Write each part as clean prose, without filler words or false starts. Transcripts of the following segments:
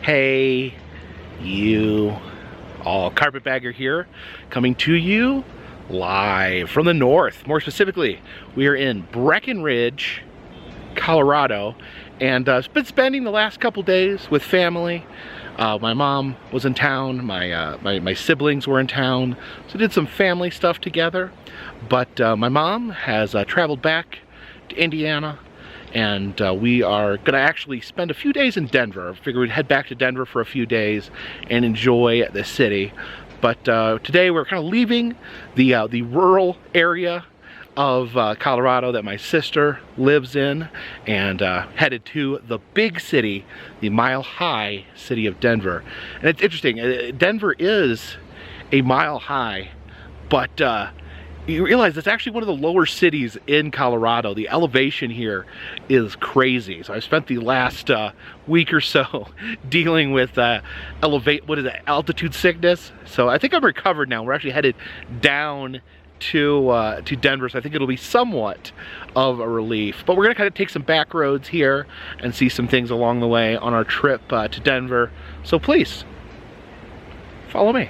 Hey, you all, Carpetbagger here, coming to you live from the north. More specifically, we are in Breckenridge, Colorado, and been spending the last couple days with family. My mom was in town, my siblings were in town, so did some family stuff together. But my mom has traveled back to Indiana, and we are gonna actually spend a few days in Denver. I figured we'd head back to Denver for a few days and enjoy the city. But today we're kind of leaving the rural area of Colorado that my sister lives in, and headed to the big city, the mile-high city of Denver. And it's interesting, Denver is a mile high, but you realize it's actually one of the lower cities in Colorado. The elevation here is crazy. So I spent the last week or so dealing with altitude sickness. So I think I'm recovered now. We're actually headed down to Denver, so I think it'll be somewhat of a relief. But we're gonna kind of take some back roads here and see some things along the way on our trip to Denver. So please, follow me.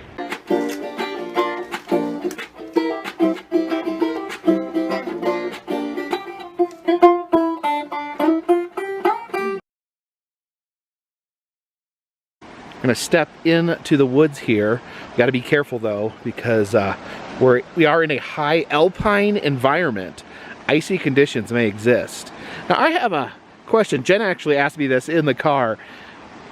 I'm gonna step into the woods here. We gotta be careful though, because we are in a high alpine environment. Icy conditions may exist. Now I have a question. Jen actually asked me this in the car.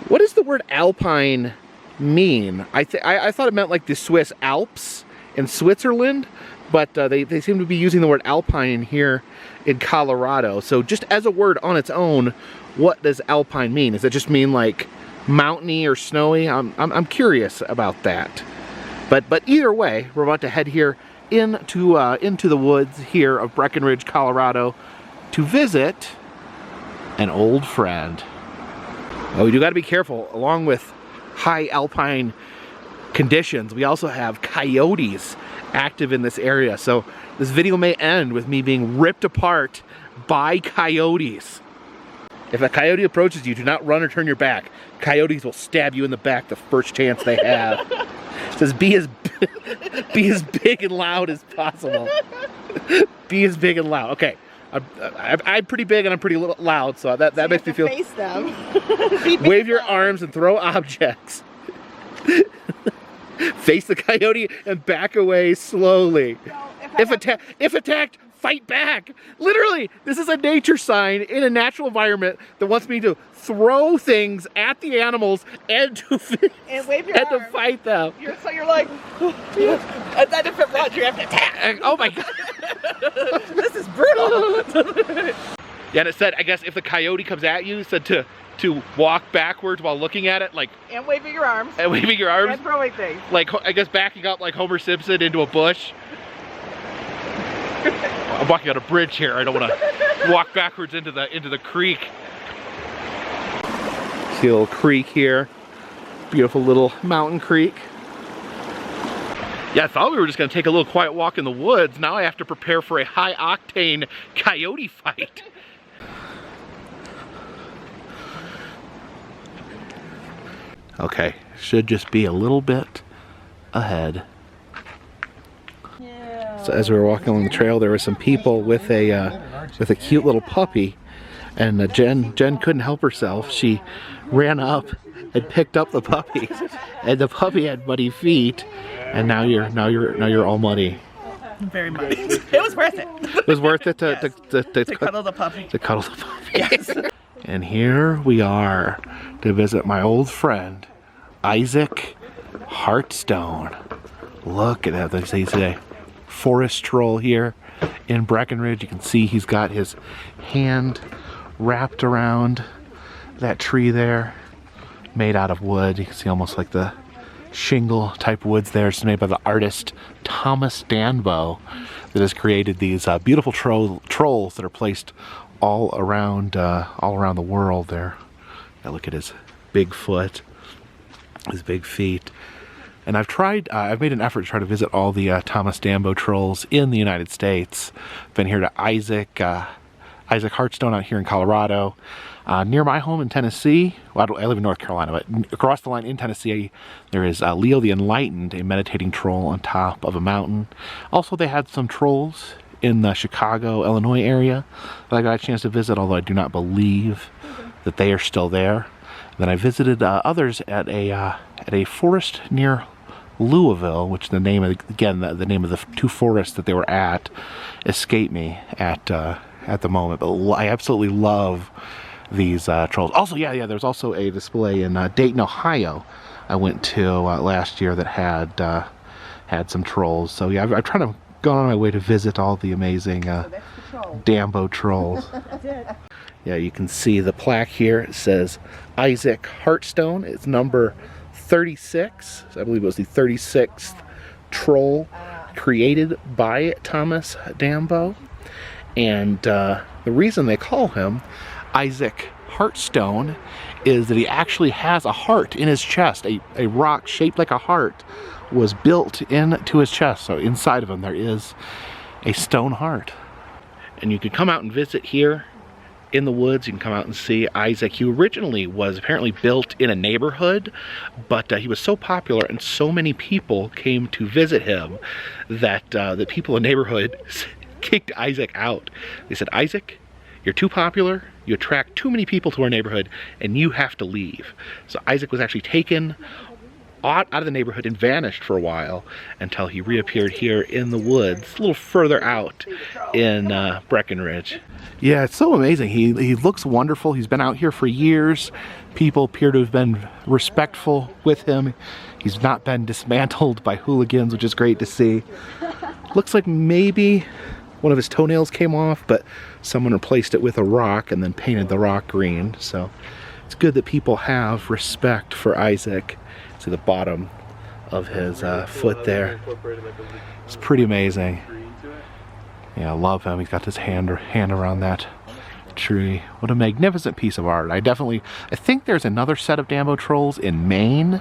What does the word alpine mean? I thought it meant like the Swiss Alps in Switzerland, but they seem to be using the word alpine here in Colorado. So just as a word on its own, what does alpine mean? Does it just mean like mountainy or snowy? I'm curious about that. But either way, we're about to head here into the woods here of Breckenridge, Colorado, to visit an old friend. Oh, we do got to be careful. Along with high alpine conditions, we also have coyotes active in this area. So this video may end with me being ripped apart by coyotes. If a coyote approaches you, do not run or turn your back. Coyotes will stab you in the back the first chance they have. It says be as big and loud as possible. Be as big and loud. Okay, I'm pretty big and I'm pretty loud, so that makes me feel. Face them. Wave your arms and throw objects. Face the coyote and back away slowly. So if attacked, fight back. Literally, this is a nature sign in a natural environment that wants me to throw things at the animals and to wave your arms. to fight them. So you're like, and then if it runs, you have to attack. Oh my god. This is brutal. Yeah, and it said, I guess if the coyote comes at you, it said to walk backwards while looking at it, like, and waving your arms. And waving your arms. And throwing things. Like, I guess backing up like Homer Simpson into a bush. I'm walking on a bridge here. I don't want to walk backwards into the creek. See a little creek here. Beautiful little mountain creek. Yeah, I thought we were just going to take a little quiet walk in the woods. Now I have to prepare for a high-octane coyote fight. Okay, should just be a little bit ahead. So as we were walking along the trail, there were some people with a cute little puppy, and Jen couldn't help herself. She ran up and picked up the puppy, and the puppy had muddy feet, and now you're all muddy. Very muddy. It was worth it. It was worth it to cuddle the puppy. To cuddle the puppy. Yes. And here we are to visit my old friend, Isaac Hearthstone. Look at that. He's a forest troll here in Breckenridge. You can see he's got his hand wrapped around that tree there, made out of wood. You can see almost like the shingle type woods there. It's made by the artist Thomas Danbo that has created these beautiful trolls that are placed all around the world there. Now look at his big foot, his big feet. And I've made an effort to try to visit all the Thomas Danbo trolls in the United States. Been here to Isaac Isaac Hearthstone out here in Colorado. Near my home in Tennessee, well, I live in North Carolina, but across the line in Tennessee, there is Leo the Enlightened, a meditating troll on top of a mountain. Also, they had some trolls in the Chicago, Illinois area that I got a chance to visit, although I do not believe that they are still there. Then I visited others at a forest near Louisville, which the name of, again, the name of the two forests that they were at escape me at the moment, but I absolutely love these trolls. Also, yeah, there's also a display in Dayton, Ohio I went to last year that had some trolls. So yeah, I'm trying to go on my way to visit all the amazing Dambo trolls. That's it. Yeah, you can see the plaque here. It says Isaac Hearthstone. It's number 36. I believe it was the 36th troll created by Thomas Dambo. And the reason they call him Isaac Hearthstone is that he actually has a heart in his chest. A rock shaped like a heart was built into his chest. So inside of him there is a stone heart. And you could come out and visit here in the woods. You can come out and see Isaac. He originally was apparently built in a neighborhood, but he was so popular and so many people came to visit him that the people in the neighborhood kicked Isaac out. They said, Isaac, you're too popular, you attract too many people to our neighborhood, and you have to leave. So Isaac was actually taken out of the neighborhood and vanished for a while until he reappeared here in the woods, a little further out in Breckenridge. Yeah, it's so amazing. He looks wonderful. He's been out here for years. People appear to have been respectful with him. He's not been dismantled by hooligans, which is great to see. Looks like maybe one of his toenails came off, but someone replaced it with a rock and then painted the rock green. So it's good that people have respect for Isaac. See the bottom of his foot there. It's pretty amazing. Yeah, I love him. He's got his hand around that tree. What a magnificent piece of art. I think there's another set of Dambo trolls in Maine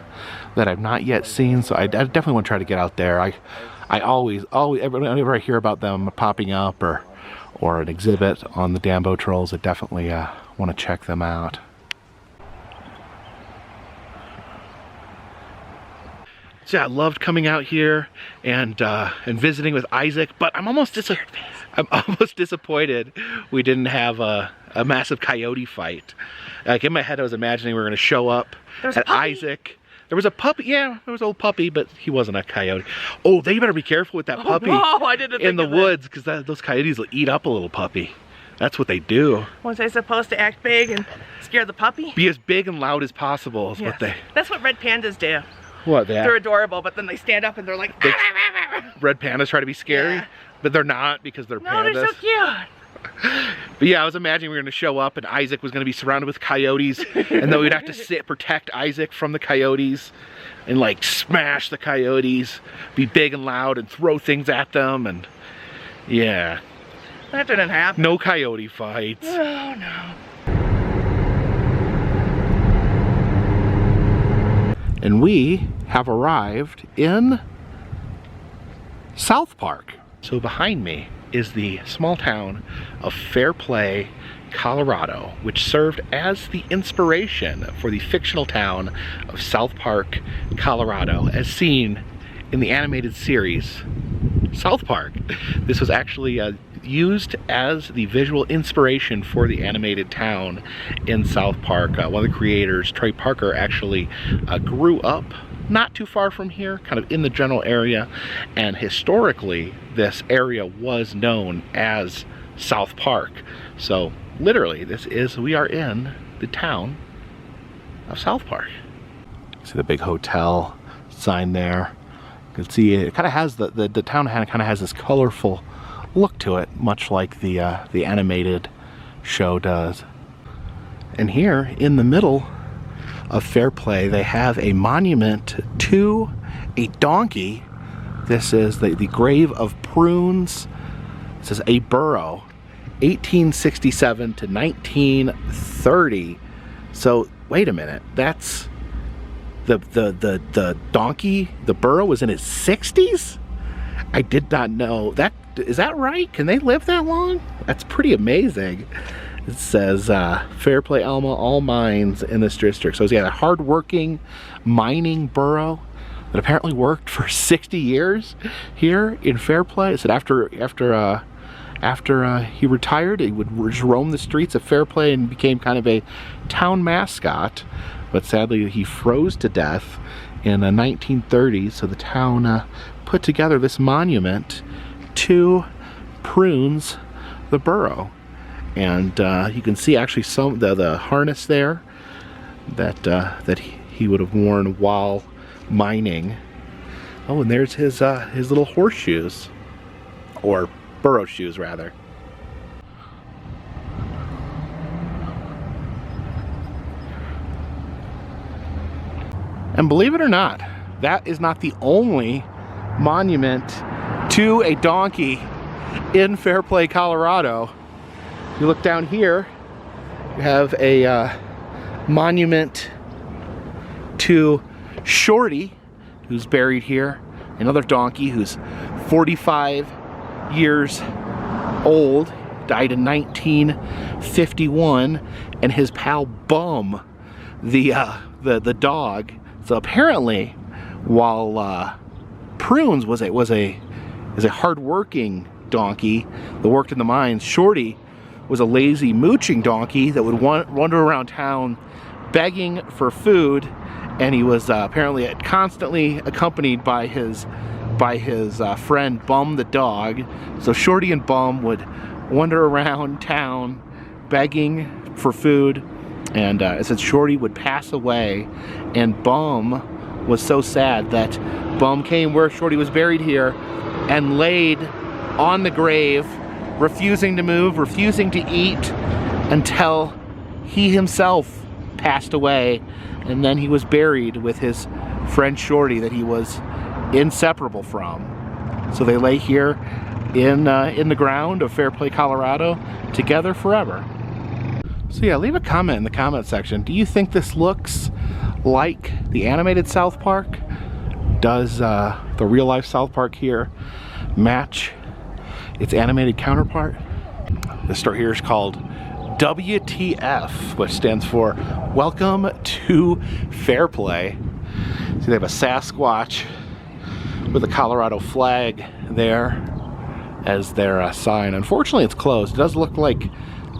that I've not yet seen, so I definitely want to try to get out there. I always, whenever I hear about them popping up or an exhibit on the Dambo trolls, I definitely want to check them out. So yeah, I loved coming out here and visiting with Isaac, but I'm almost disappointed we didn't have a massive coyote fight. Like in my head, I was imagining we were going to show up at Isaac. There was a puppy, yeah, there was an old puppy, but he wasn't a coyote. Oh, they better be careful with that puppy in the woods, because those coyotes will eat up a little puppy. That's what they do. Was they supposed to act big and scare the puppy? Be as big and loud as possible is what they... That's what red pandas do. What, they're adorable, but then they stand up and they're like... Red pandas try to be scary, but they're not because they're pandas. No, they're so cute. But yeah, I was imagining we were going to show up and Isaac was going to be surrounded with coyotes, and then we'd have to protect Isaac from the coyotes and like smash the coyotes, be big and loud and throw things at them, and yeah. That didn't happen. No coyote fights. Oh no. And we have arrived in South Park. So behind me is the small town of Fairplay, Colorado, which served as the inspiration for the fictional town of South Park, Colorado, as seen in the animated series South Park. This was actually used as the visual inspiration for the animated town in South Park. One of the creators, Trey Parker, actually grew up not too far from here, kind of in the general area, and historically this area was known as South Park. So literally we are in the town of South Park. See the big hotel sign there. You can see it kind of has the town kind of has this colorful look to it, much like the animated show does. And here in the middle of Fairplay, they have a monument to a donkey. This is the grave of Prunes. It says a burrow, 1867 to 1930. So wait a minute, that's the donkey, the burrow was in his 60s? I did not know that. Is that right? Can they live that long? That's pretty amazing. It says, fair play Alma, all mines in this district. So yeah, a hard-working mining borough that apparently worked for 60 years here in Fairplay. It said after he retired, he would just roam the streets of Fairplay and became kind of a town mascot. But sadly, he froze to death in 1930. So the town put together this monument to Prunes, the borough. And you can see actually some the harness there that he would have worn while mining. Oh, and there's his little horseshoes, or burrow shoes rather. And believe it or not, that is not the only monument to a donkey in Fairplay, Colorado. You look down here, you have a monument to Shorty, who's buried here, another donkey who's 45 years old, died in 1951, and his pal Bum, the dog. So apparently, while Prunes was a hard-working donkey that worked in the mines, Shorty was a lazy mooching donkey that would wander around town begging for food, and he was apparently constantly accompanied by his friend Bum the dog. So Shorty and Bum would wander around town begging for food, and it said Shorty would pass away, and Bum was so sad that Bum came where Shorty was buried here and laid on the grave, refusing to move, refusing to eat, until he himself passed away, and then he was buried with his friend Shorty that he was inseparable from. So they lay here in the ground of Fairplay, Colorado, together forever. So yeah, leave a comment in the comment section. Do you think this looks like the animated South Park? Does the real life South Park here match its animated counterpart? This story here is called WTF, which stands for Welcome to Fairplay. See, they have a Sasquatch with a Colorado flag there as their sign. Unfortunately, it's closed. It does look like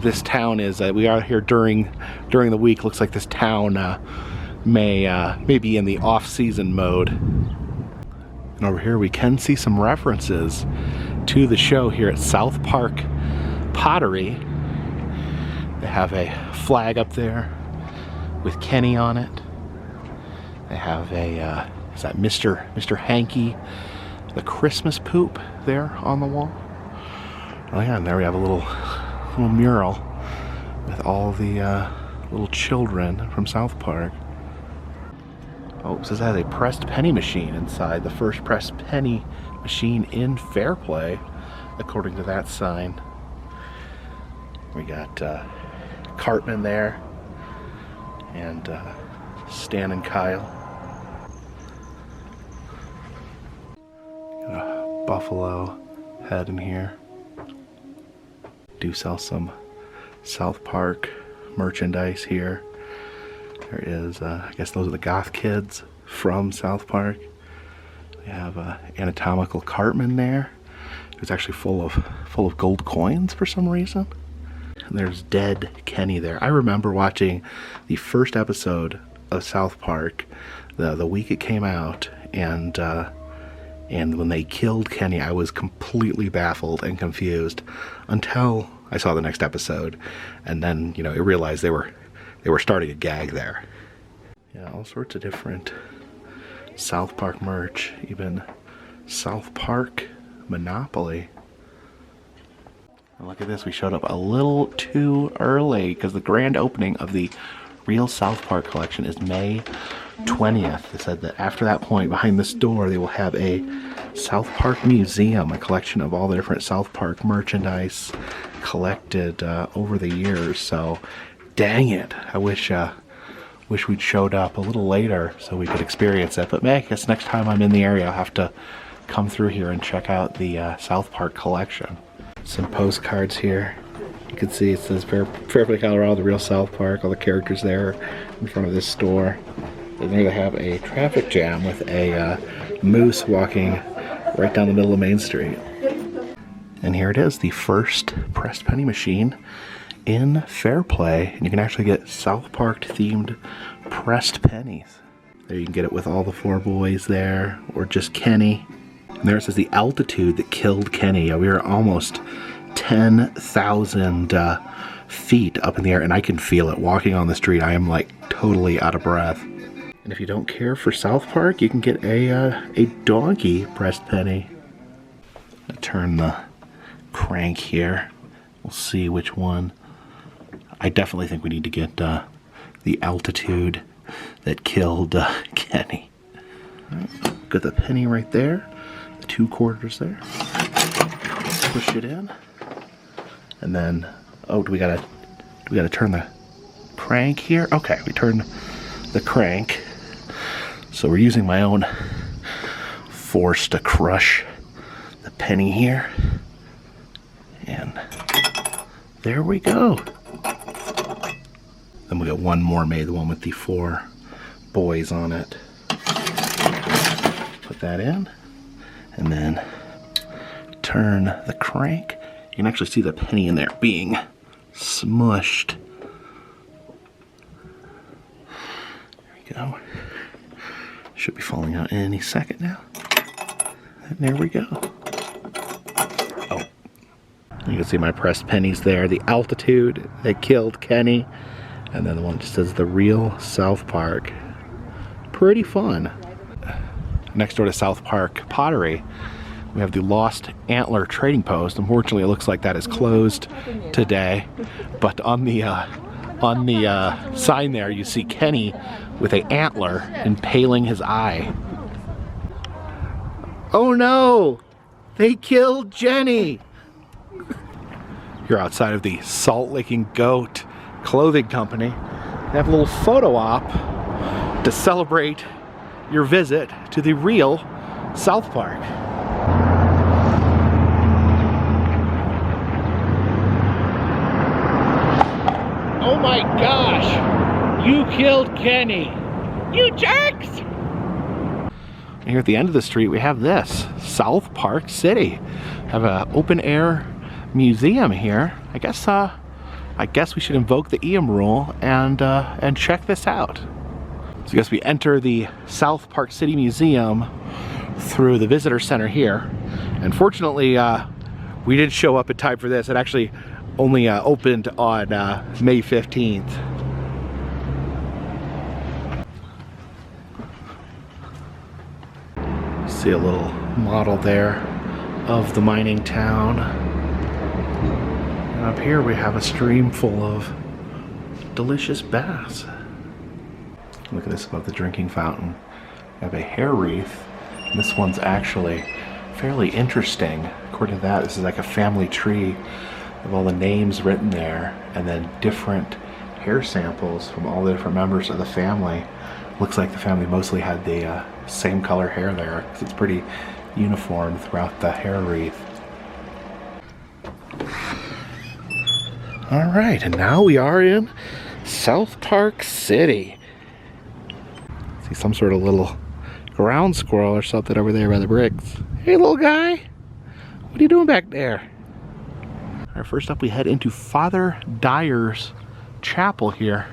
this town is, we are here during the week. Looks like this town may be in the off-season mode. And over here we can see some references to the show here at South Park Pottery. They have a flag up there with Kenny on it. They have a, is that Mr. Hanky, the Christmas poop there on the wall. Oh yeah, and there we have a little mural with all the little children from South Park. Oh, it says it has a pressed penny machine inside, the first pressed penny machine in Fairplay, according to that sign. We got Cartman there, and Stan and Kyle. Got a buffalo head in here. Do sell some South Park merchandise here. There is, I guess those are the goth kids from South Park. We have anatomical Cartman there. It's actually full of gold coins for some reason. And there's dead Kenny there. I remember watching the first episode of South Park the week it came out, and when they killed Kenny, I was completely baffled and confused until I saw the next episode, and then I realized they were starting a gag there. Yeah, all sorts of different South Park merch, even South Park Monopoly. And look at this, we showed up a little too early because the grand opening of the real South Park collection is May 20th. They said that after that point, behind this door, they will have a South Park museum, a collection of all the different South Park merchandise collected over the years. So, dang it, I wish we'd showed up a little later so we could experience it. But I guess next time I'm in the area, I'll have to come through here and check out the South Park collection. Some postcards here. You can see it says Fairplay, Colorado, the real South Park. All the characters there in front of this store. And there they have a traffic jam with a moose walking right down the middle of Main Street. And here it is, the first pressed penny machine in Fairplay. And you can actually get South Park themed pressed pennies. There you can get it with all the 4 boys there, or just Kenny. And there it says the altitude that killed Kenny. We are almost 10,000 feet up in the air, and I can feel it. Walking on the street, I am like totally out of breath. And if you don't care for South Park, you can get a donkey pressed penny. I'll turn the crank here. We'll see which one. I definitely think we need to get the altitude that killed Kenny. All right, got the penny right there. The 2 quarters there. Push it in. And then, oh, do we gotta turn the crank here? Okay, we turn the crank. So we're using my own force to crush the penny here. And there we go. Then we got one more made, the one with the 4 boys on it. Put that in. And then turn the crank. You can actually see the penny in there being smushed. There we go. Should be falling out any second now. And there we go. Oh. You can see my pressed pennies there. The altitude that killed Kenny. And then the one that just says the real South Park. Pretty fun. Next door to South Park Pottery, we have the Lost Antler Trading Post. Unfortunately, it looks like that is closed today. But on the sign there, you see Kenny with an antler impaling his eye. Oh no! They killed Jenny! You're outside of the Salt Lake and Goat clothing company. They have a little photo op to celebrate your visit to the real South Park. Oh my gosh! You killed Kenny! You jerks! And here at the end of the street we have this, South Park City. Have an open air museum here. I guess we should invoke the EM rule and check this out. So I guess we enter the South Park City Museum through the visitor center here. And fortunately, we did show up in time for this. It actually only opened on May 15th. See a little model there of the mining town. And up here we have a stream full of delicious bass. Look at this above the drinking fountain. We have a hair wreath. And this one's actually fairly interesting. According to that, this is like a family tree of all the names written there, and then different hair samples from all the different members of the family. Looks like the family mostly had the same color hair there, because it's pretty uniform throughout the hair wreath. All right, and now we are in South Park City. See some sort of little ground squirrel or something over there by the bricks. Hey, little guy, what are you doing back there? All right, first up we head into Father Dyer's chapel here.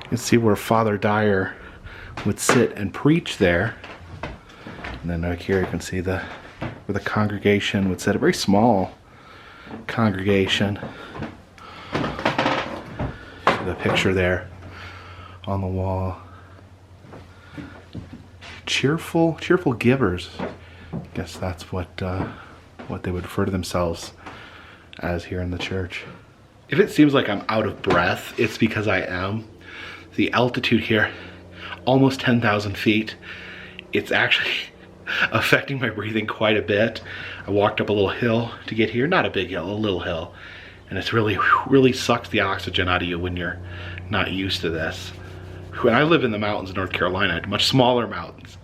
You can see where Father Dyer would sit and preach there. And then over here you can see where the congregation would sit, a very small congregation. See the picture there on the wall. Cheerful givers. I guess that's what they would refer to themselves as here in the church. If it seems like I'm out of breath, it's because I am. The altitude here, almost 10,000 feet. It's actually affecting my breathing quite a bit. I walked up a little hill to get here, not a big hill, a little hill. And it's really sucks the oxygen out of you when you're not used to this. When I live in the mountains of North Carolina, much smaller mountains.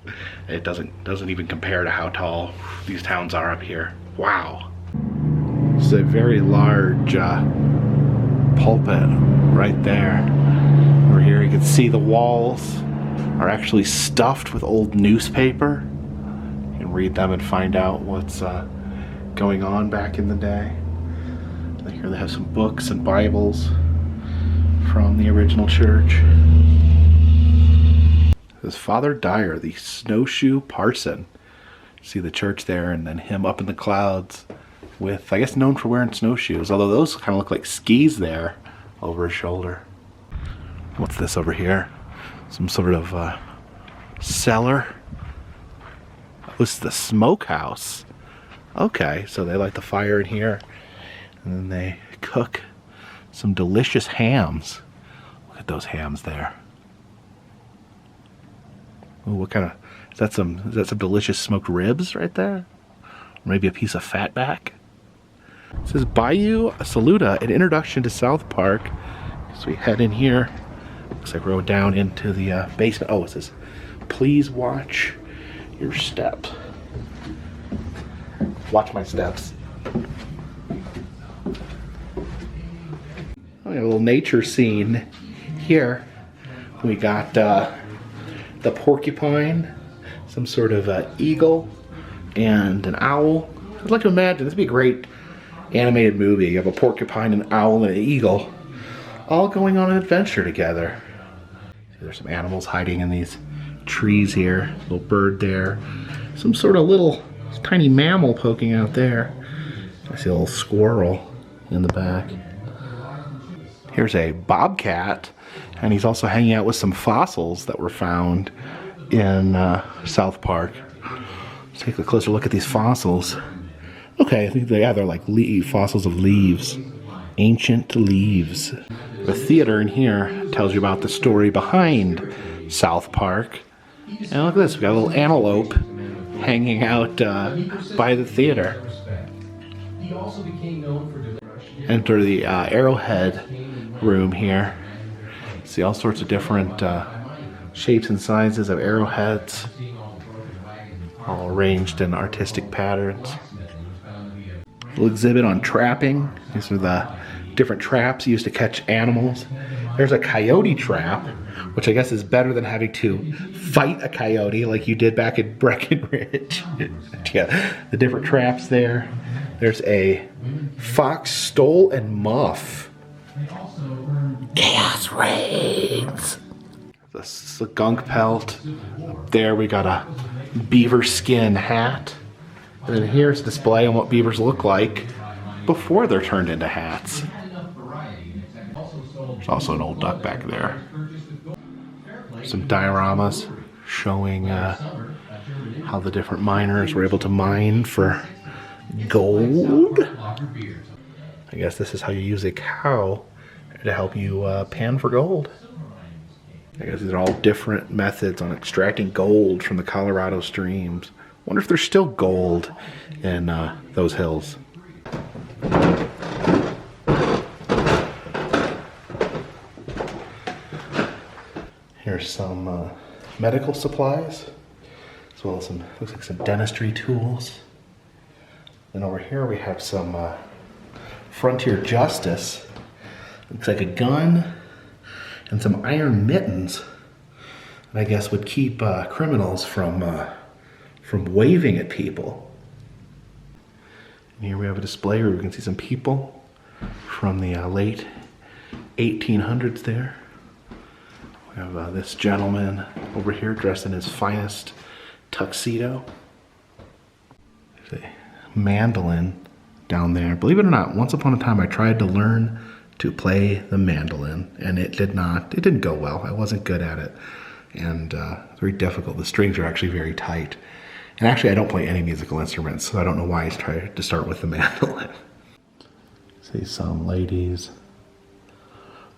It doesn't even compare to how tall these towns are up here. Wow. It's a very large pulpit right there. Over here you can see the walls are actually stuffed with old newspaper. You can read them and find out what's going on back in the day. Here they have some books and Bibles from the original church. This is Father Dyer, the snowshoe parson. See the church there, and then him up in the clouds with, I guess, known for wearing snowshoes, although those kind of look like skis there over his shoulder. What's this over here? Some sort of cellar. Oh, this is the smokehouse. Okay, so they light the fire in here, and then they cook some delicious hams. Look at those hams there. Ooh, what kind of, is that some delicious smoked ribs right there? Or maybe a piece of fatback? It says Bayou Saluda, an introduction to South Park. So we head in here. Looks like we're going down into the basement. Oh, it says, please watch your step. Watch my steps. We have a little nature scene here. We got the porcupine, some sort of eagle, and an owl. I'd like to imagine this would be a great animated movie. You have a porcupine, an owl, and an eagle all going on an adventure together. See, there's some animals hiding in these trees here. Little bird there. Some sort of little tiny mammal poking out there. I see a little squirrel in the back. Here's a bobcat, and he's also hanging out with some fossils that were found in South Park. Let's take a closer look at these fossils. Okay, I think they're like fossils of leaves. Ancient leaves. The theater in here tells you about the story behind South Park. And look at this, we got a little antelope hanging out by the theater. Enter the Arrowhead room here. See all sorts of different shapes and sizes of arrowheads, all arranged in artistic patterns. Little exhibit on trapping. These are the different traps used to catch animals. There's a coyote trap, which I guess is better than having to fight a coyote like you did back in Breckenridge. Yeah, the different traps there. There's a fox stole and muff. Chaos reigns. The skunk pelt. Up there we got a beaver skin hat. And then here's a display on what beavers look like before they're turned into hats. There's also an old duck back there. Some dioramas showing how the different miners were able to mine for gold. I guess this is how you use a cow to help you pan for gold. I guess these are all different methods on extracting gold from the Colorado streams. Wonder if there's still gold in those hills. Here's some medical supplies, as well as some, looks like some dentistry tools. And over here we have some frontier justice. Looks like a gun and some iron mittens that I guess would keep criminals from waving at people. And here we have a display where we can see some people from the late 1800s there. We have this gentleman over here dressed in his finest tuxedo. There's a mandolin down there. Believe it or not, once upon a time I tried to learn to play the mandolin, and it didn't go well. I wasn't good at it, and it's very difficult. The strings are actually very tight. And actually I don't play any musical instruments, so I don't know why I tried to start with the mandolin. See some ladies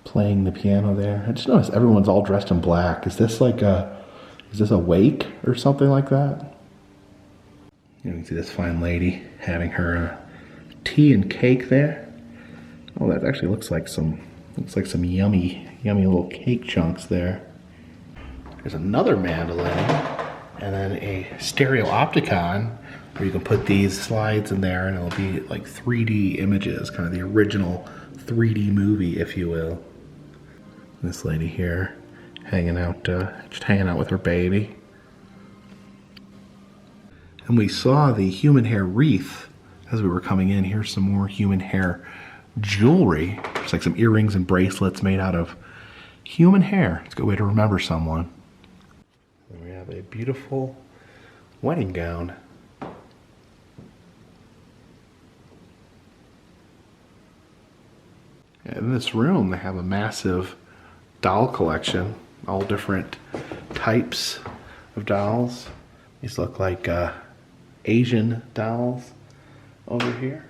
playing the piano there. I just noticed everyone's all dressed in black. Is this like is this a wake or something like that? You can see this fine lady having her tea and cake there. Oh, that actually looks like some yummy little cake chunks there. There's another mandolin, and then a stereo opticon where you can put these slides in there and it'll be like 3D images, kind of the original 3D movie, if you will. This lady here hanging out, just hanging out with her baby. And we saw the human hair wreath as we were coming in. Here's some more human hair jewelry. There's like some earrings and bracelets made out of human hair. It's a good way to remember someone. And we have a beautiful wedding gown. And in this room, they have a massive doll collection, all different types of dolls. These look like Asian dolls over here.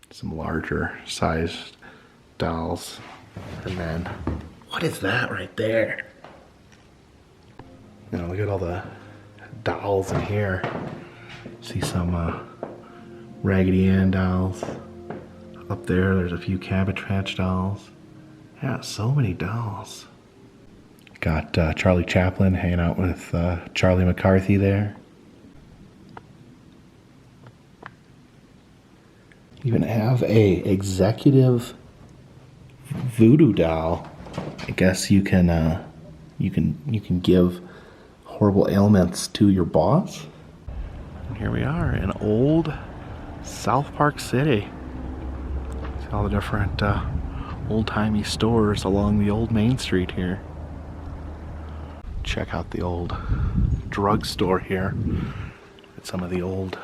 Some larger sized dolls for men. What is that right there? You know, look at all the dolls in here. See some Raggedy Ann dolls. Up there, there's a few Cabbage Patch dolls. Yeah, so many dolls. Got Charlie Chaplin hanging out with Charlie McCarthy there. Even have a executive voodoo doll. I guess you can give horrible ailments to your boss. And here we are in old South Park City. See all the different old-timey stores along the old Main Street here. Check out the old drugstore here. At some of the old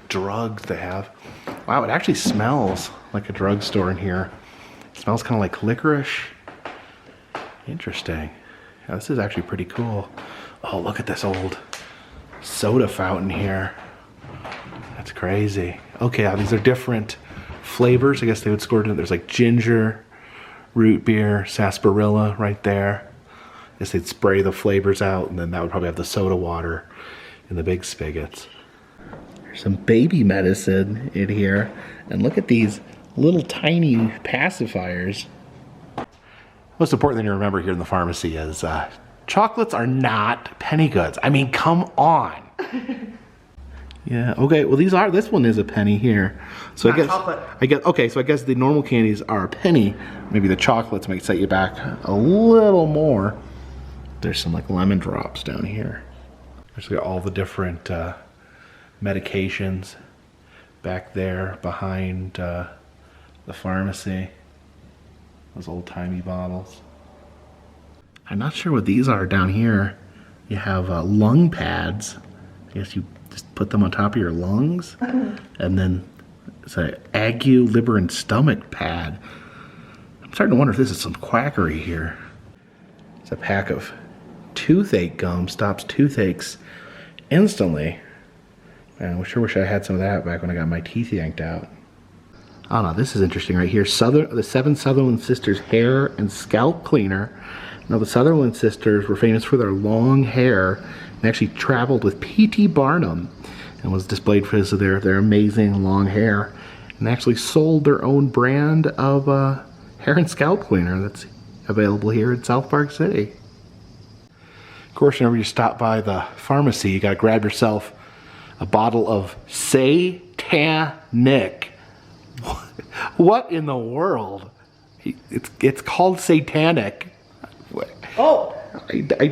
drugs they have. Wow, it actually smells like a drugstore in here. It smells kind of like licorice. Interesting. Yeah, this is actually pretty cool. Oh, look at this old soda fountain here. That's crazy. Okay, these are different flavors. I guess they would score it in. There's like ginger, root beer, sarsaparilla right there. I guess they'd spray the flavors out, and then that would probably have the soda water in the big spigots. There's some baby medicine in here. And look at these little tiny pacifiers. Most important thing to remember here in the pharmacy is chocolates are not penny goods. I mean, come on. Yeah, okay, well this one is a penny here. So not chocolate. Okay, so I guess the normal candies are a penny. Maybe the chocolates might set you back a little more. There's some like lemon drops down here. There's all the different medications back there behind the pharmacy. Those old-timey bottles. I'm not sure what these are down here. You have lung pads. I guess you just put them on top of your lungs. And then it's an ague, liver, and stomach pad. I'm starting to wonder if this is some quackery here. It's a pack of toothache gum. Stops toothaches instantly. Man, I sure wish I had some of that back when I got my teeth yanked out. Oh no, this is interesting right here. The 7 Sutherland Sisters hair and scalp cleaner. Now the Sutherland Sisters were famous for their long hair and actually traveled with P.T. Barnum and was displayed because of their amazing long hair, and actually sold their own brand of hair and scalp cleaner that's available here in South Park City. Of course, whenever you stop by the pharmacy, you gotta grab yourself a bottle of Satanic. What in the world? It's called Satanic. Oh. I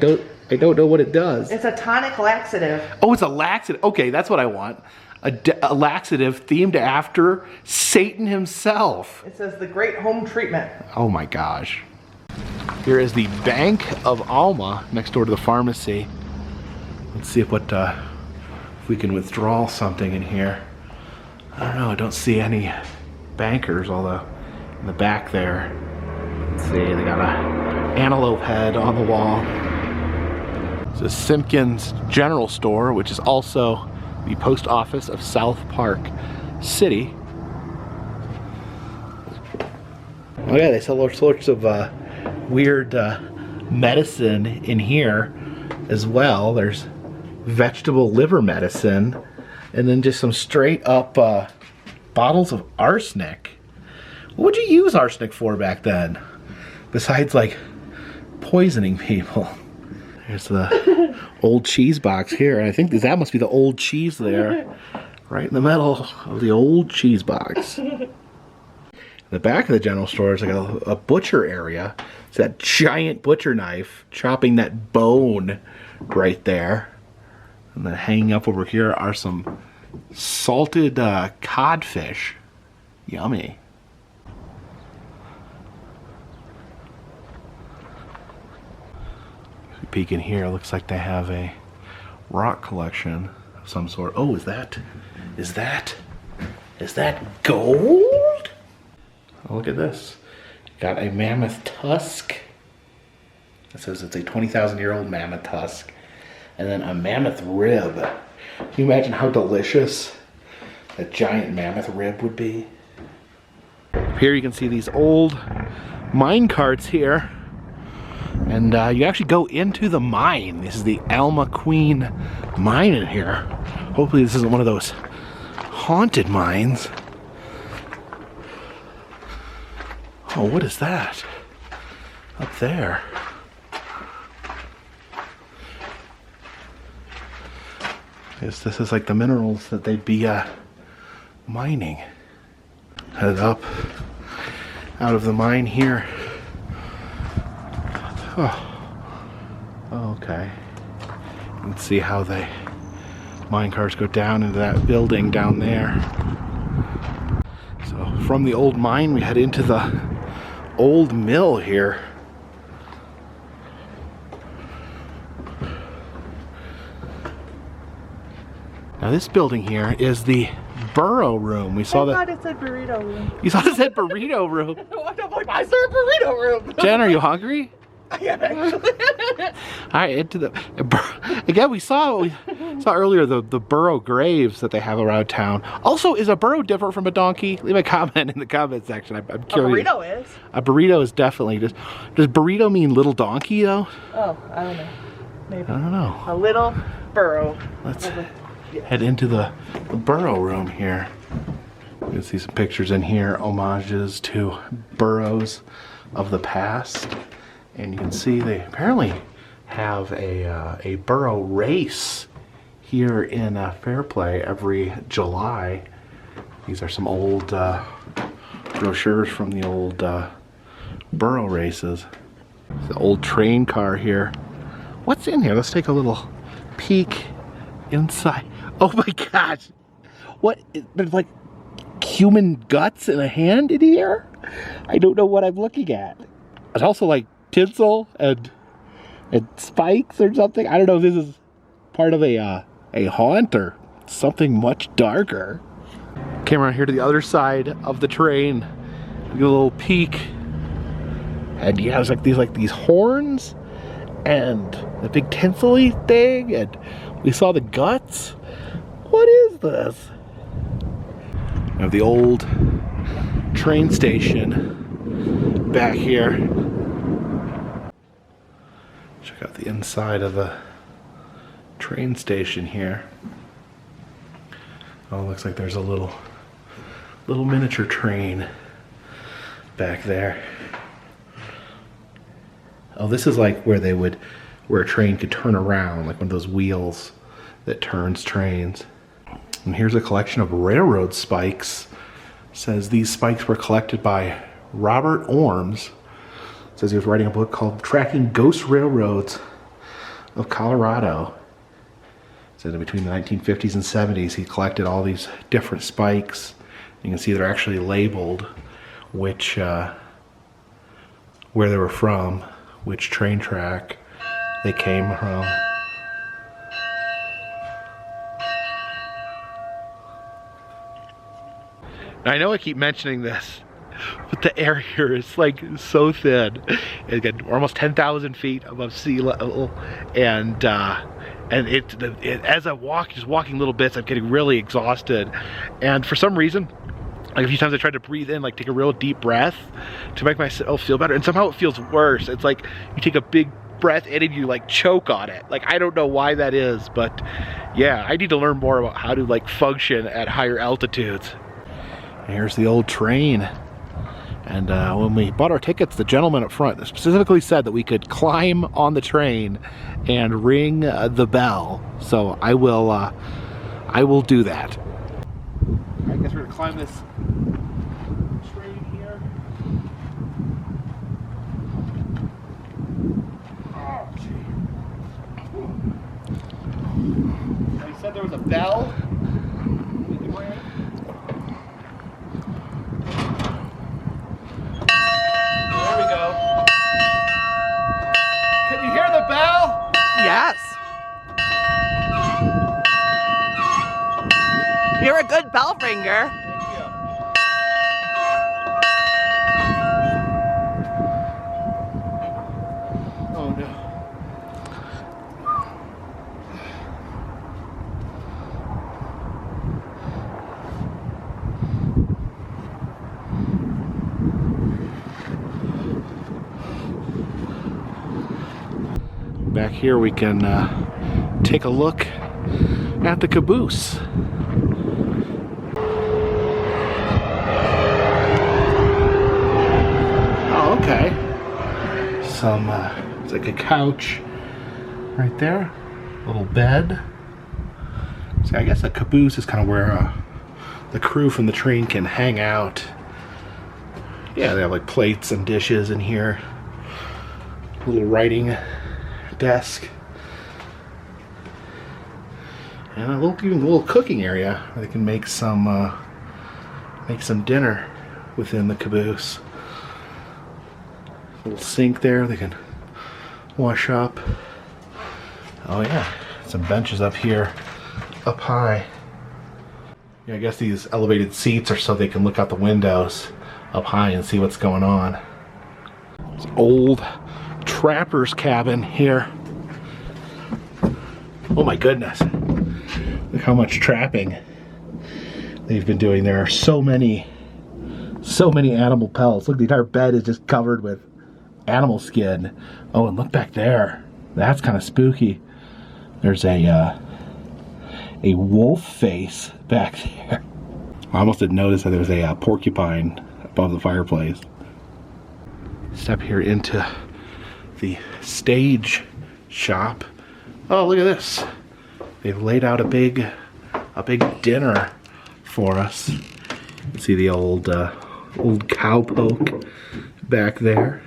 don't know what it does. It's a tonic laxative. Oh, it's a laxative. Okay, that's what I want. A laxative themed after Satan himself. It says the great home treatment. Oh my gosh. Here is the Bank of Alma next door to the pharmacy. Let's see if we can withdraw something in here. I don't know, I don't see any bankers, although in the back there, let's see, they got an antelope head on the wall. It's a Simpkins General Store, which is also the post office of South Park City. Oh yeah, they sell all sorts of weird medicine in here as well. There's vegetable liver medicine, and then just some straight up bottles of arsenic. What would you use arsenic for back then? Besides like poisoning people. Here's the old cheese box here. And I think that must be the old cheese there. Right in the middle of the old cheese box. In the back of the general store is like a butcher area. It's that giant butcher knife chopping that bone right there. And then hanging up over here are some salted codfish. Yummy. Peek in here, looks like they have a rock collection of some sort. Oh, is that gold? Oh, look at this. Got a mammoth tusk. It says it's a 20,000-year-old mammoth tusk. And then a mammoth rib. Can you imagine how delicious a giant mammoth rib would be? Here you can see these old mine carts here. And you actually go into the mine. This is the Alma Queen mine in here. Hopefully this isn't one of those haunted mines. Oh, what is that? Up there. This is like the minerals that they'd be mining. Headed up out of the mine here. Oh, okay. You can see how the mine cars go down into that building down there. So from the old mine we head into the old mill here. Now this building here is the burrow room. We saw that. I thought it said burrito room. You thought it said burrito room? I'm like, I said burrito room. Jen, are you hungry? I am actually. All right, into the again. We saw earlier the burrow graves that they have around town. Also, is a burrow different from a donkey? Leave a comment in the comment section. I'm curious. A burrito is. A burrito is definitely just. Does burrito mean little donkey though? Oh, I don't know. Maybe. I don't know. A little burrow. Let's head into the burrow room here. You can see some pictures in here, homages to burrows of the past. And you can see they apparently have a burrow race here in Fairplay every July. These are some old brochures from the old burrow races. The old train car here. What's in here? Let's take a little peek inside. Oh my gosh! What? There's like human guts in a hand in here? I don't know what I'm looking at. It's also like tinsel and spikes or something. I don't know if this is part of a haunt or something much darker. Came around here to the other side of the train. Get a little peek. And yeah, it's like these horns and the big tinsel-y thing, and we saw the guts. What is this? We have the old train station back here. Check out the inside of the train station here. Oh, looks like there's a little miniature train back there. Oh, this is like where a train could turn around, like one of those wheels that turns trains. And here's a collection of railroad spikes. It says these spikes were collected by Robert Orms. It says he was writing a book called Tracking Ghost Railroads of Colorado. It says in between the 1950s and 70s he collected all these different spikes. You can see they're actually labeled which where they were from, which train track they came from. I know I keep mentioning this, but the air here is like so thin. It's got almost 10,000 feet above sea level, and as I walk, just walking little bits, I'm getting really exhausted. And for some reason, like a few times I tried to breathe in, like take a real deep breath to make myself feel better, and somehow it feels worse. It's like you take a big breath in and you like choke on it. Like I don't know why that is, but yeah, I need to learn more about how to like function at higher altitudes. And here's the old train And when we bought our tickets, the gentleman up front specifically said that we could climb on the train and ring the bell. So I will do that. I guess we're gonna climb this train here. Oh, gee. He said there was a bell. There we go. Can you hear the bell? Yes. You're a good bell ringer. Thank you. Oh no. Back here we can take a look at the caboose. Oh, okay. Some, it's like a couch right there, little bed. So I guess a caboose is kind of where the crew from the train can hang out. Yeah, they have like plates and dishes in here. Little writing desk. And even a little cooking area where they can make some dinner within the caboose. Little sink there they can wash up. Oh yeah, some benches up here, up high. Yeah, I guess these elevated seats are so they can look out the windows up high and see what's going on. It's an old trapper's cabin here. Oh my goodness. Look how much trapping they've been doing. There are so many animal pelts. Look, the entire bed is just covered with animal skin. Oh, and look back there. That's kind of spooky. There's a wolf face back there. I almost didn't notice that there was a porcupine above the fireplace. Step here into the stage shop. Oh, look at this. They've laid out a big dinner for us. You can see the old cowpoke back there.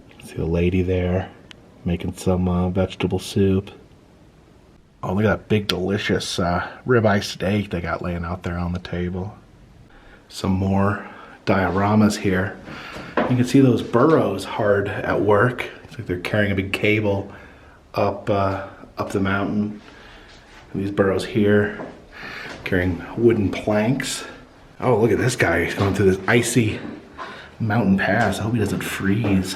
You can see a lady there making some vegetable soup. Oh, look at that big delicious ribeye steak they got laying out there on the table. Some more dioramas here. You can see those burros hard at work. It's like they're carrying a big cable up the mountain. And these burros here carrying wooden planks. Oh, look at this guy. He's going through this icy mountain pass. I hope he doesn't freeze.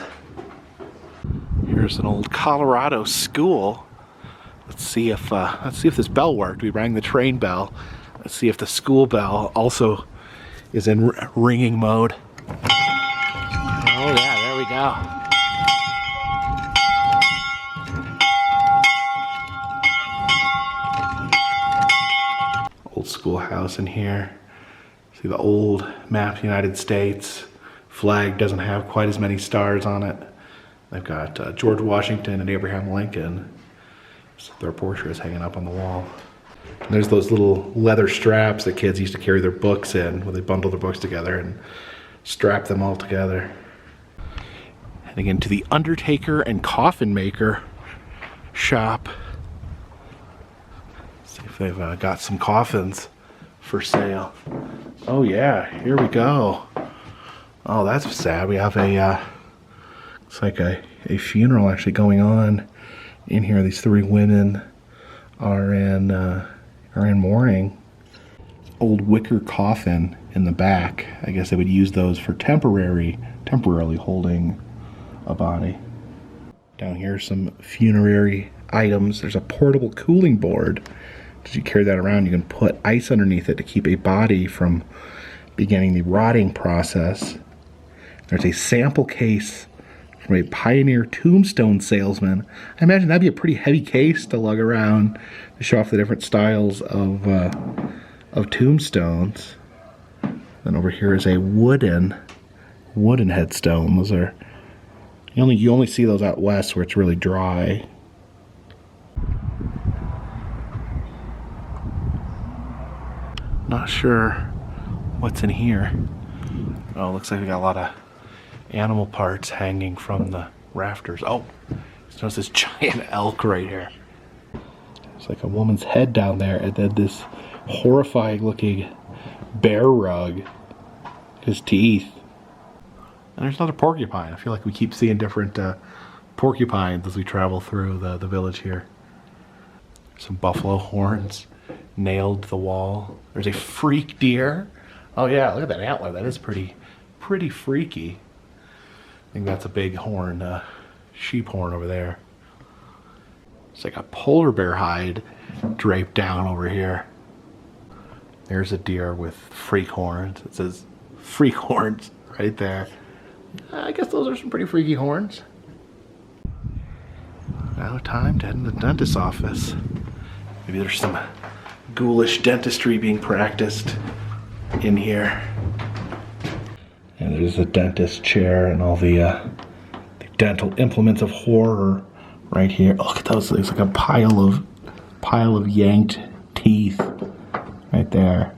Here's an old Colorado school. Let's see if this bell worked. We rang the train bell. Let's see if the school bell also is in ringing mode. Oh yeah, there we go. Old schoolhouse in here. See the old map of the United States. Flag doesn't have quite as many stars on it. They've got George Washington and Abraham Lincoln. So their portraits hanging up on the wall. And there's those little leather straps that kids used to carry their books in when they bundle their books together and strap them all together. Heading into the undertaker and coffin maker shop. See if they've got some coffins for sale. Oh yeah, here we go. Oh, that's sad. We have looks like a funeral actually going on in here. These three women are in mourning. Old wicker coffin in the back. I guess they would use those for temporarily holding a body. Down here, some funerary items. There's a portable cooling board. As you carry that around, you can put ice underneath it to keep a body from beginning the rotting process. There's a sample case from a pioneer tombstone salesman. I imagine that'd be a pretty heavy case to lug around to show off the different styles of tombstones. Then over here is a wooden wooden headstone. Those are you only see those out west where it's really dry. Not sure what's in here. Oh, looks like we got a lot of animal parts hanging from the rafters. Oh, just notice this giant elk right here. It's like a woman's head down there, and then this horrifying looking bear rug. His teeth. And there's another porcupine. I feel like we keep seeing different porcupines as we travel through the village here. Some buffalo horns nailed to the wall. There's a freak deer. Oh yeah, look at that antler. That is pretty freaky. I think that's a big horn, sheep horn over there. It's like a polar bear hide draped down over here. There's a deer with freak horns. It says freak horns right there. I guess those are some pretty freaky horns. Now time to head to the dentist's office. Maybe there's some ghoulish dentistry being practiced in here. And there's a dentist chair and all the dental implements of horror right here. Oh, look at those. There's like a pile of yanked teeth right there.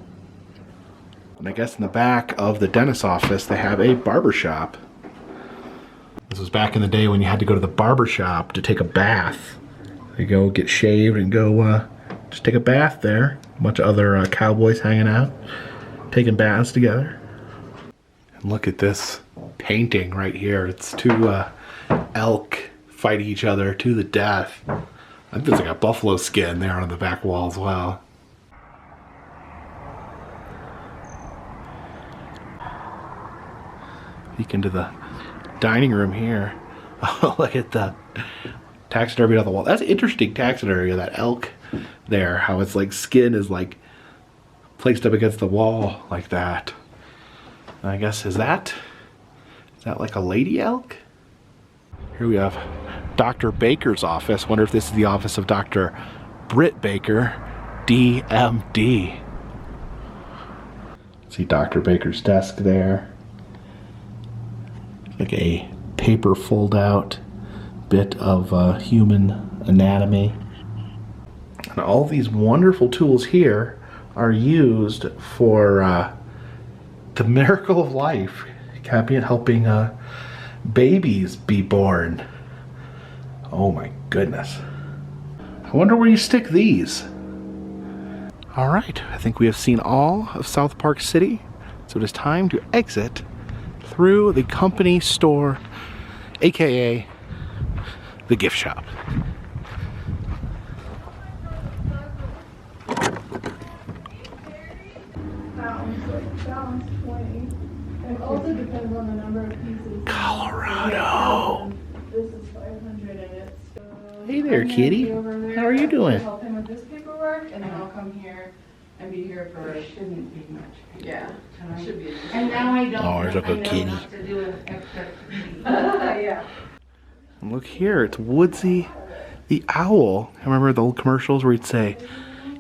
And I guess in the back of the dentist's office, they have a barber shop. This was back in the day when you had to go to the barber shop to take a bath. You go get shaved and go just take a bath there. A bunch of other cowboys hanging out, taking baths together. And look at this painting right here. It's two elk fighting each other to the death. I think there's like a buffalo skin there on the back wall as well. Peek into the dining room here. Oh, look at the taxidermy on the wall. That's interesting taxidermy of that elk there. How its like skin is like placed up against the wall like that. And I guess is that like a lady elk? Here we have Dr. Baker's office. Wonder if this is the office of Dr. Britt Baker, DMD. See Dr. Baker's desk there. Like a paper fold out bit of human anatomy. And all these wonderful tools here are used for the miracle of life, helping babies be born. Oh my goodness. I wonder where you stick these. All right, I think we have seen all of South Park City, so it is time to exit through the company store, aka the gift shop. Colorado. Hey there, kitty. How are you doing? Help him with this paperwork, and then I'll come here and be here for. It shouldn't be much. Yeah, should be. And now I don't. Oh, there's a good kitty. To do an extra yeah. And look here, it's Woodsy the owl. I remember the old commercials where he'd say,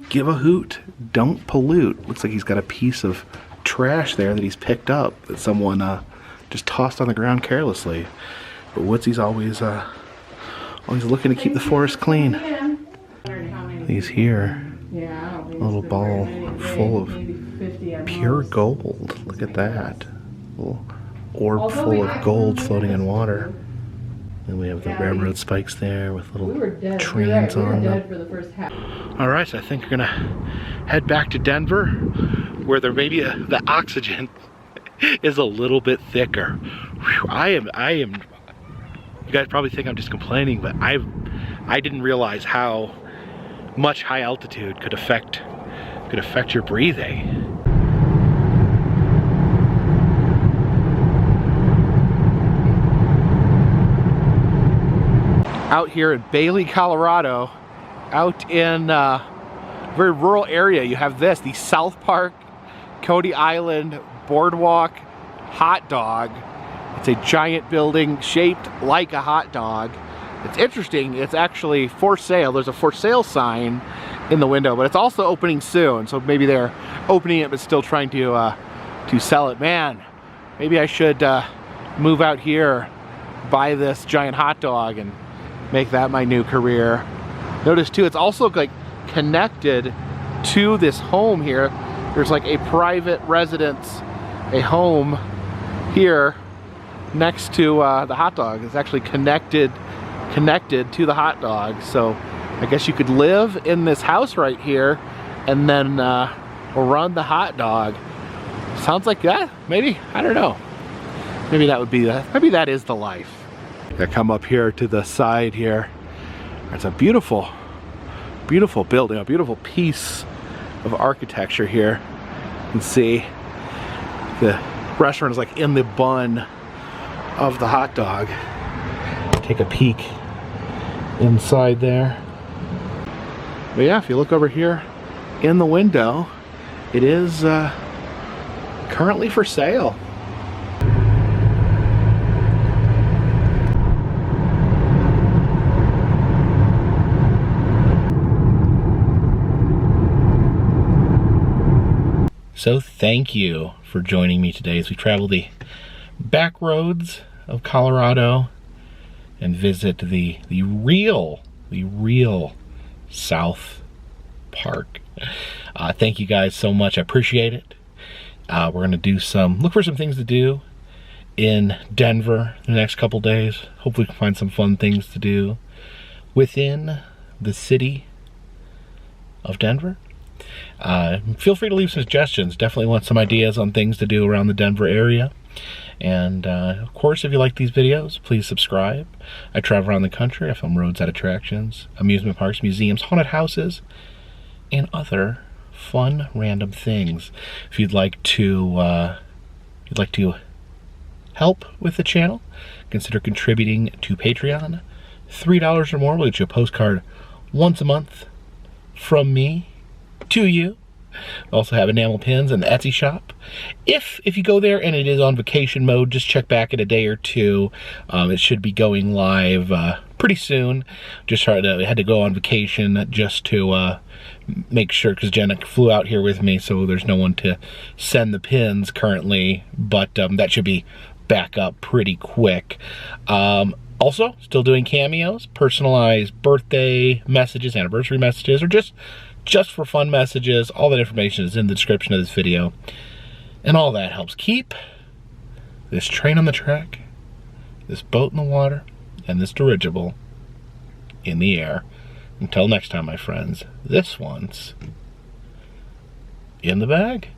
"Give a hoot, don't pollute." Looks like he's got a piece of trash there that he's picked up that someone just tossed on the ground carelessly. But Woodsy's always looking to keep the forest clean. These here, a little ball full of pure gold. Look at that. A little orb full of gold floating in water. And we have the railroad spikes there with little trains on them. Alright, so I think we're gonna head back to Denver, where there may be the oxygen is a little bit thicker. Whew, I am. You guys probably think I'm just complaining, but I didn't realize how much high altitude could affect your breathing. Out here in Bailey, Colorado, out in a very rural area, you have the South Park, Cody Island, Boardwalk hot dog. It's a giant building shaped like a hot dog. It's interesting, it's actually for sale. There's a for sale sign in the window, but it's also opening soon. So maybe they're opening it but still trying to sell it. Man, maybe I should move out here, buy this giant hot dog, and make that my new career. Notice too, it's also like connected to this home here. There's like a private residence, a home here next to the hot dog. It's actually connected to the hot dog. So I guess you could live in this house right here and then run the hot dog. Sounds like that, maybe, I don't know. Maybe that would be maybe that is the life. I come up here to the side here. It's a beautiful, beautiful building, a beautiful piece of architecture here. You can see the restaurant is like in the bun of the hot dog. Take a peek inside there. But yeah, if you look over here in the window, it is currently for sale. So thank you for joining me today as we travel the back roads of Colorado and visit the real South Park. Thank you guys so much. I appreciate it. We're gonna look for some things to do in Denver in the next couple days. Hopefully we can find some fun things to do within the city of Denver. Feel free to leave some suggestions. Definitely want some ideas on things to do around the Denver area. And of course, if you like these videos, please subscribe. I travel around the country. I film roadside attractions, amusement parks, museums, haunted houses, and other fun random things. If you'd like to help with the channel, consider contributing to Patreon. $3 or more will get you a postcard once a month from me to you. We also have enamel pins in the Etsy shop. If you go there and it is on vacation mode, just check back in a day or two. It should be going live pretty soon. I had to go on vacation just to make sure, because Jenna flew out here with me, so there's no one to send the pins currently, but that should be back up pretty quick. Also, still doing cameos, personalized birthday messages, anniversary messages, or just for fun messages. All that information is in the description of this video. And all that helps keep this train on the track, this boat in the water, and this dirigible in the air. Until next time, my friends, this one's in the bag.